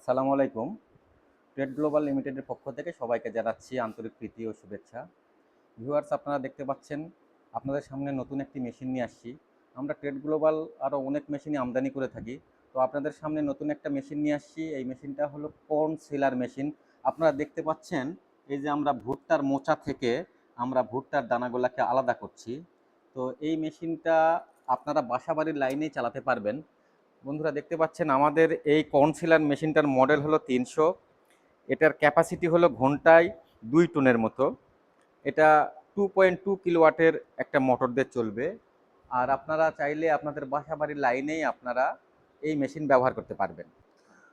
আসসালামু আলাইকুম। Trade global লিমিটেডের পক্ষ থেকে সবাইকে জানাচ্ছি আন্তরিক প্রীতি ও শুভেচ্ছা। ভিউয়ার্স, আপনারা দেখতে পাচ্ছেন আপনাদের সামনে নতুন একটি মেশিন নিয়ে আসছি। আমরা ট্রেড গ্লোবাল আরও অনেক মেশিনই আমদানি করে থাকি। তো আপনাদের সামনে নতুন একটা মেশিন নিয়ে আসছি। এই মেশিনটা হলো কর্ন সেলার মেশিন। আপনারা দেখতে পাচ্ছেন এই যে আমরা ভুট্টার মোচা থেকে আমরা ভুট্টার দানাগুলোকে আলাদা করছি। তো এই মেশিনটা আপনারা বাসাবাড়ির লাইনেই চালাতে পারবেন। বন্ধুরা দেখতে পাচ্ছেন আমাদের এই কর্নসিলার মেশিনটার মডেল হলো 300। এটার ক্যাপাসিটি হলো ঘন্টায় 2 টনের মতো। এটা 2.2 কিলোওয়াটের একটা মোটর দিয়ে চলবে। আর আপনারা চাইলে আপনাদের বাসা বাড়ির লাইনেই আপনারা এই মেশিন ব্যবহার করতে পারবেন।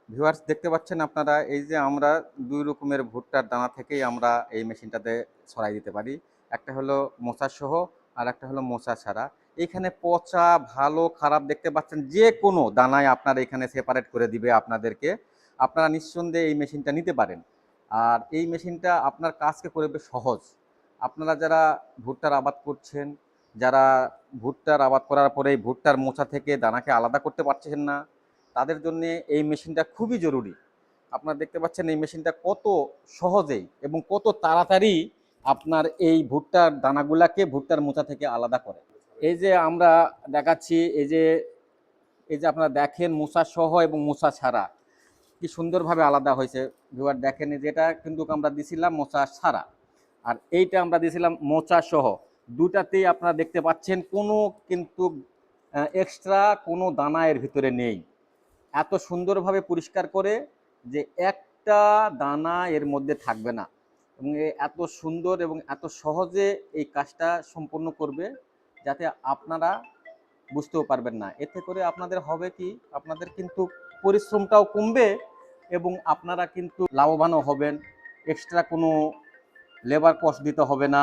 ভিউয়ার্স দেখতে পাচ্ছেন আপনারা এই যে আমরা 2 রকমের ভুট্টার দানা থেকেই আমরা এই মেশিনটাতে ছড়াই দিতে পারি। একটা হলো মোচা সহ আর একটা হলো মোচা ছাড়া। এখানে পচা ভালো খারাপ দেখতে পাচ্ছেন যে কোনো দানায় আপনার এখানে সেপারেট করে দিবে আপনাদেরকে। আপনারা নিঃসন্দেহে এই মেশিনটা নিতে পারেন। আর এই মেশিনটা আপনার কাজকে করবে সহজ। আপনারা যারা ভুট্টার আবাদ করছেন, যারা ভুট্টার আবাদ করার পরে ভুট্টার মোচা থেকে দানাকে আলাদা করতে পারছেন না, তাদের জন্যে এই মেশিনটা খুবই জরুরি। আপনারা দেখতে পাচ্ছেন এই মেশিনটা কত সহজেই এবং কত তাড়াতাড়ি আপনার এই ভুট্টার দানাগুলাকে ভুট্টার মোচা থেকে আলাদা করে। এই যে আমরা দেখাচ্ছি, এই যে আপনারা দেখেন মোচা সহ এবং মোচা ছাড়া কি সুন্দরভাবে আলাদা হয়েছে। ভিউয়ার দেখেন যেটা কিন্তু আমরা দিছিলাম মোচা ছাড়া, আর এইটা আমরা দিছিলাম মোচা সহ। দুটাতেই আপনারা দেখতে পাচ্ছেন কোনো কিন্তু এক্সট্রা কোনো দানা এর ভিতরে নেই। এত সুন্দরভাবে পরিষ্কার করে যে একটা দানা এর মধ্যে থাকবে না, এবং এত সুন্দর এবং এত সহজে এই কাজটা সম্পন্ন করবে যাতে আপনারা বুঝতেও পারবেন না। এতে করে আপনাদের হবে কি, আপনাদের কিন্তু পরিশ্রমটাও কমবে এবং আপনারা কিন্তু লাভবানও হবেন। এক্সট্রা কোনো লেবার কস্ট দিতে হবে না।